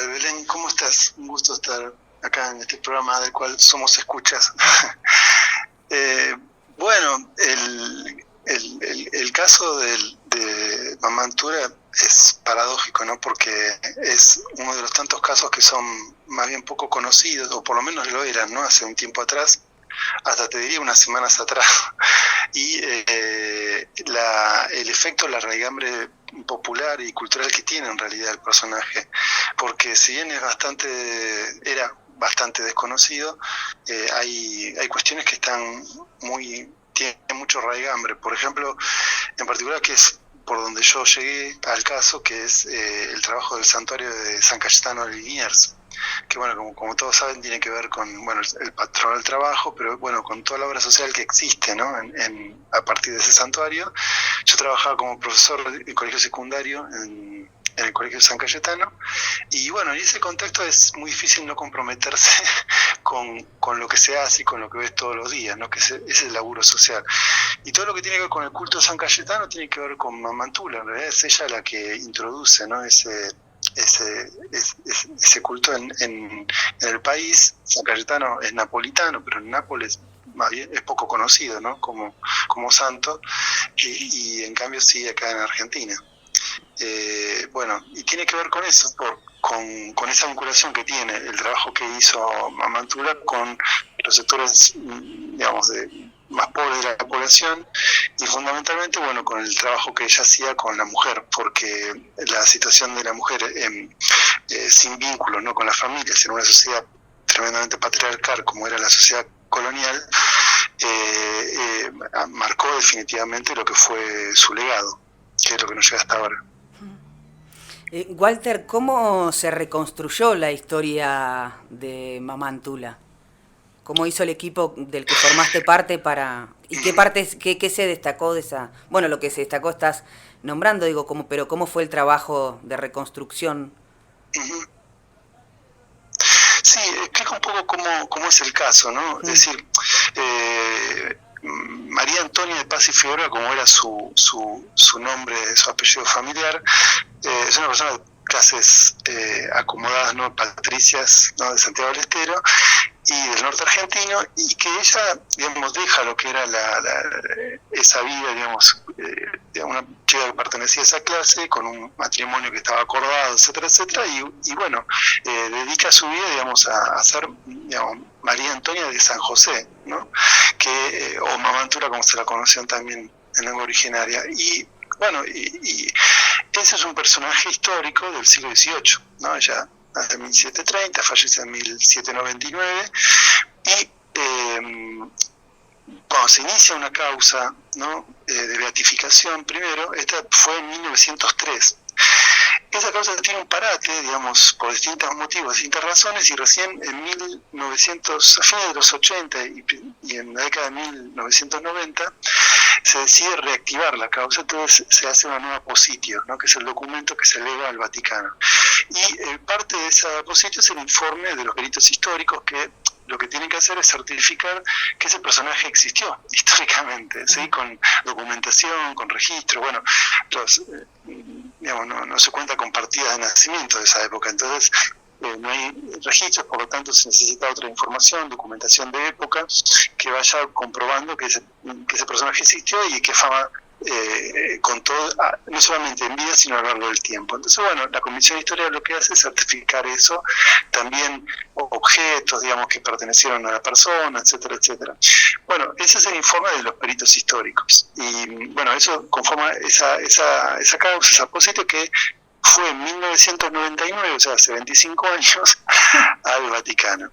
tal, Belén? ¿Cómo estás? Un gusto estar acá en este programa del cual somos escuchas. Eh, bueno, el caso de Mamantura es paradójico, ¿no? Porque es uno de los tantos casos que son más bien poco conocidos, o por lo menos lo eran, ¿no? Hace un tiempo atrás, hasta te diría unas semanas atrás. Y el efecto, la raigambre popular y cultural que tiene en realidad el personaje, porque si bien era bastante desconocido, hay cuestiones que tienen mucho raigambre. Por ejemplo, en particular, que es por donde yo llegué al caso, que es el trabajo del santuario de San Cayetano de Liniers, que bueno, como todos saben, tiene que ver con el patrón del trabajo, pero bueno, con toda la obra social que existe, ¿no? A partir de ese santuario. Yo trabajaba como profesor de colegio secundario en el colegio de San Cayetano, y bueno, en ese contexto es muy difícil no comprometerse con lo que se hace y con lo que ves todos los días, ¿no? Que es el laburo social. Y todo lo que tiene que ver con el culto de San Cayetano tiene que ver con Mamantula. En realidad es ella la que introduce, ¿no? Ese culto en el país. San Cayetano es napolitano, pero en Nápoles más bien es poco conocido, ¿no? Como santo, y en cambio sí acá en Argentina. Bueno, y tiene que ver con eso, con esa vinculación que tiene el trabajo que hizo Mamantula con los sectores, digamos, más pobres de la población, y fundamentalmente, bueno, con el trabajo que ella hacía con la mujer, porque la situación de la mujer sin vínculos, ¿no?, con las familias, en una sociedad tremendamente patriarcal como era la sociedad colonial, marcó definitivamente lo que fue su legado, que es lo que nos llega hasta ahora. Walter, ¿cómo se reconstruyó la historia de Mamantula? ¿Cómo hizo el equipo del que formaste parte para... ¿Y qué partes, qué se destacó de esa... Bueno, lo que se destacó estás nombrando, digo, pero ¿cómo fue el trabajo de reconstrucción? Uh-huh. Sí, explica un poco cómo es el caso, ¿no? Es decir, María Antonia de Paz y Figueroa, como era su nombre, su apellido familiar, es una persona de clases acomodadas, ¿no?, patricias, ¿no?, de Santiago del Estero y del norte argentino, y que ella, digamos, deja lo que era esa vida, digamos, de una chica que pertenecía a esa clase, con un matrimonio que estaba acordado, etcétera, etcétera, y bueno, dedica su vida, digamos, a ser, digamos, María Antonia de San José, ¿no?, o Mamantura, como se la conocían también en lengua originaria. Y bueno, y ese es un personaje histórico del siglo XVIII, ¿no? Ella nace en 1730, fallece en 1799, y cuando se inicia una causa, ¿no?, de beatificación, primero, esta fue en 1903. Esa causa tiene un parate, digamos, por distintos motivos, distintas razones, y recién en 1900, a fines de los 80 y en la década de 1990, se decide reactivar la causa. Entonces se hace una nueva positio, ¿no?, que es el documento que se eleva al Vaticano. Y parte de esa positio es el informe de los peritos históricos, que lo que tienen que hacer es certificar que ese personaje existió históricamente, ¿sí?, con documentación, con registro. Bueno, digamos, no se cuenta con partidas de nacimiento de esa época, entonces no hay registros, por lo tanto se necesita otra información, documentación de época, que vaya comprobando que ese personaje existió y que fama contó, no solamente en vida, sino a lo largo del tiempo. Entonces, bueno, la Comisión de Historia lo que hace es certificar eso, también objetos, digamos, que pertenecieron a la persona, etcétera, etcétera. Bueno, ese es el informe de los peritos históricos. Y bueno, eso conforma esa causa, esa posita, que fue en 1999, o sea, hace 25 años, al Vaticano.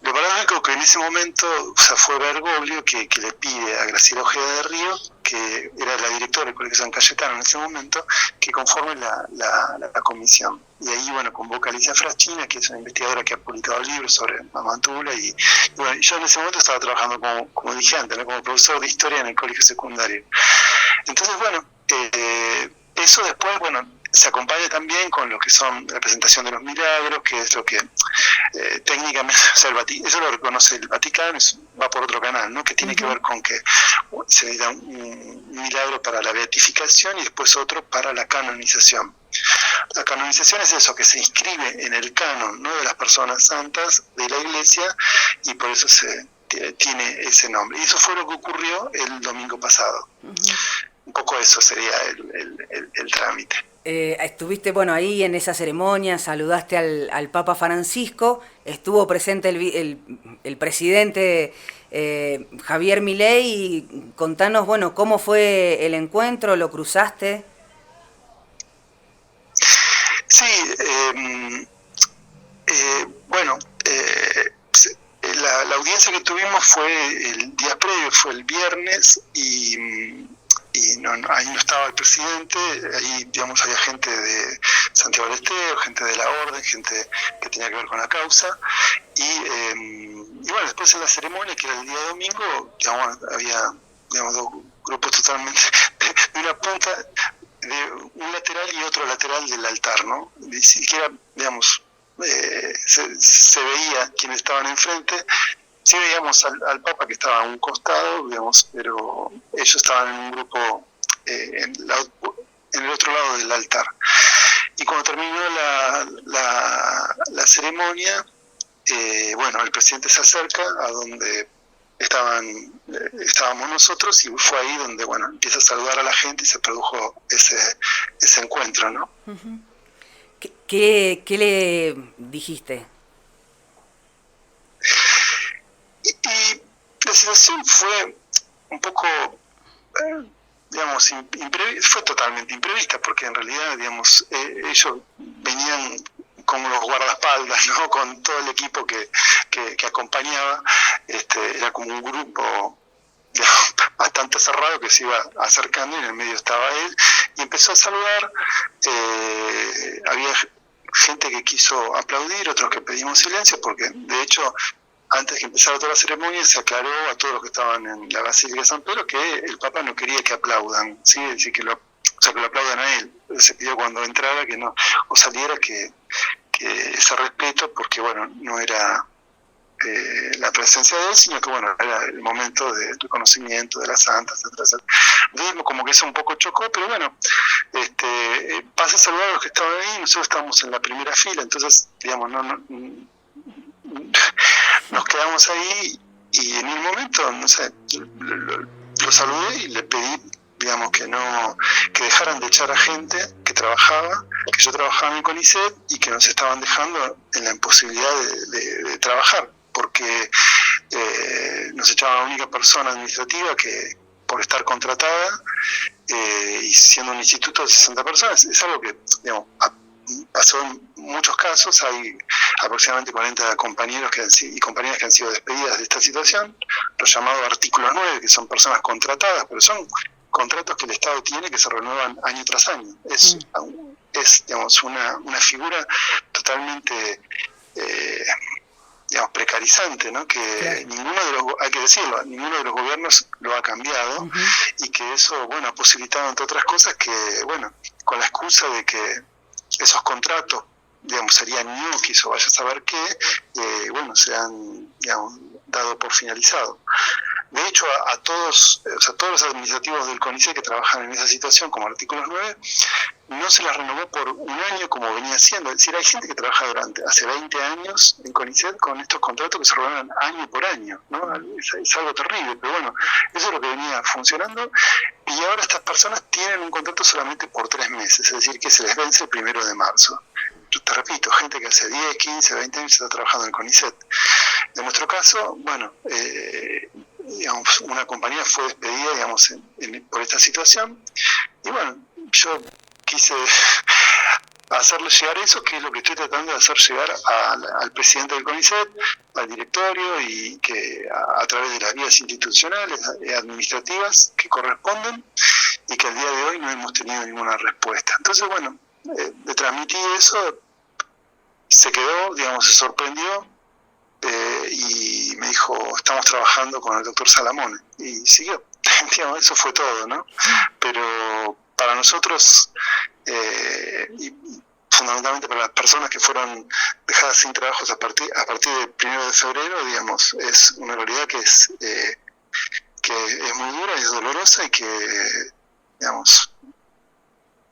Lo paradójico que en ese momento, o sea, fue Bergoglio que le pide a Graciela Ojeda de Río, que era la directora del Colegio San Cayetano en ese momento, que conforme la comisión. Y ahí, bueno, convoca a Alicia Fraschina, que es una investigadora que ha publicado libros sobre Mamantula, y bueno, yo en ese momento estaba trabajando como dije antes, ¿no?, como profesor de historia en el colegio secundario. Entonces, bueno, eso después, bueno, se acompaña también con lo que son la presentación de los milagros, que es lo que técnicamente, o sea, eso lo reconoce el Vaticano, va por otro canal, ¿no?, que tiene que ver con que se da un milagro para la beatificación y después otro para la canonización. La canonización es eso, que se inscribe en el canon, ¿no?, de las personas santas de la Iglesia, y por eso tiene ese nombre. Y eso fue lo que ocurrió el domingo pasado. Un poco eso sería el trámite. Estuviste, bueno, ahí en esa ceremonia, saludaste al Papa Francisco, estuvo presente el presidente Javier Milei, y contanos, bueno, cómo fue el encuentro, ¿lo cruzaste? Sí, bueno, la audiencia que tuvimos fue el día previo, fue el viernes, y ahí no estaba el presidente, ahí, digamos, había gente de Santiago del Estero, gente de la Orden, gente que tenía que ver con la causa, y bueno, después en la ceremonia, que era el día domingo, digamos, había, digamos, dos grupos totalmente de una punta, de un lateral y otro lateral del altar, ¿no? Ni siquiera, digamos, se veía quienes estaban enfrente. Sí veíamos al Papa, que estaba a un costado, digamos, pero ellos estaban en un grupo en el otro lado del altar. Y cuando terminó la ceremonia, bueno, el presidente se acerca a donde estábamos nosotros, y fue ahí donde, bueno, empieza a saludar a la gente y se produjo ese encuentro, ¿no? Uh-huh. ¿Qué le dijiste? Y la situación fue un poco, digamos, fue totalmente imprevista, porque en realidad, digamos, ellos venían como los guardaespaldas, ¿no?, con todo el equipo que acompañaba. Era como un grupo, digamos, bastante cerrado, que se iba acercando, y en el medio estaba él, y empezó a saludar. Había gente que quiso aplaudir, otros que pedimos silencio, porque de hecho, antes que empezara toda la ceremonia, se aclaró a todos los que estaban en la Basílica de San Pedro que el Papa no quería que aplaudan, ¿sí? Es decir, que lo aplaudan a él. Se pidió cuando entrara que no, o saliera, que ese respeto, porque bueno, no era la presencia de él, sino que bueno, era el momento de reconocimiento de las santas, etcétera. Entonces, como que eso un poco chocó, pero bueno, pasa a saludar a los que estaban ahí. Nosotros estábamos en la primera fila, entonces, digamos, nos quedamos ahí, y en un momento, no sé, lo saludé y le pedí, digamos, que dejaran de echar a gente que trabajaba, que yo trabajaba en el CONICET, y que nos estaban dejando en la imposibilidad de trabajar, porque nos echaba la única persona administrativa que, por estar contratada, y siendo un instituto de 60 personas, es algo que, digamos, pasó en muchos casos. Hay aproximadamente 40 compañeros y compañeras que han sido despedidas de esta situación, los llamados artículos 9, que son personas contratadas, pero son contratos que el Estado tiene, que se renuevan año tras año. Es digamos, una figura totalmente, digamos, precarizante, ¿no?, que claro, hay que decirlo, ninguno de los gobiernos lo ha cambiado. Uh-huh. Y que eso, bueno, ha posibilitado, entre otras cosas, que, bueno, con la excusa de que esos contratos, digamos, serían ñoquis o vaya a saber qué, bueno, se han, digamos, dado por finalizado. De hecho, a todos los administrativos del CONICET que trabajan en esa situación, como artículos 9, no se las renovó por un año como venía siendo. Es decir, hay gente que trabaja hace 20 años en CONICET con estos contratos que se renuevan año por año, ¿no? Es algo terrible, pero bueno, eso es lo que venía funcionando, y ahora estas personas tienen un contrato solamente por 3 meses, es decir, que se les vence el 1 de marzo. Yo te repito, gente que hace 10, 15, 20 años está trabajando en CONICET. En nuestro caso, bueno, digamos, una compañía fue despedida, digamos, por esta situación, y bueno, yo quise hacerle llegar eso, que es lo que estoy tratando de hacer llegar al presidente del CONICET, al directorio, y que a través de las vías institucionales y administrativas que corresponden, y que al día de hoy no hemos tenido ninguna respuesta. Entonces, bueno, le transmití eso, se quedó, digamos, se sorprendió, y me dijo, estamos trabajando con el doctor Salamone, y siguió. Digamos, eso fue todo, ¿no? Pero para nosotros, y fundamentalmente para las personas que fueron dejadas sin trabajos a partir del 1 de febrero, digamos, es una realidad que es muy dura y es dolorosa, y que, digamos,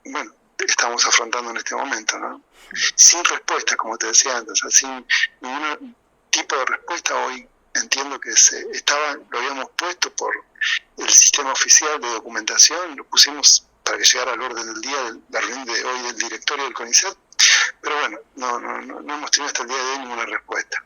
bueno, estamos afrontando en este momento, ¿no? Sin respuesta, como te decía antes, o sea, sin ningún tipo de respuesta. Hoy entiendo que lo habíamos puesto por el sistema oficial de documentación, lo pusimos para que llegara al orden del día de la reunión de hoy del directorio del CONICET, pero bueno, no hemos tenido hasta el día de hoy ninguna respuesta.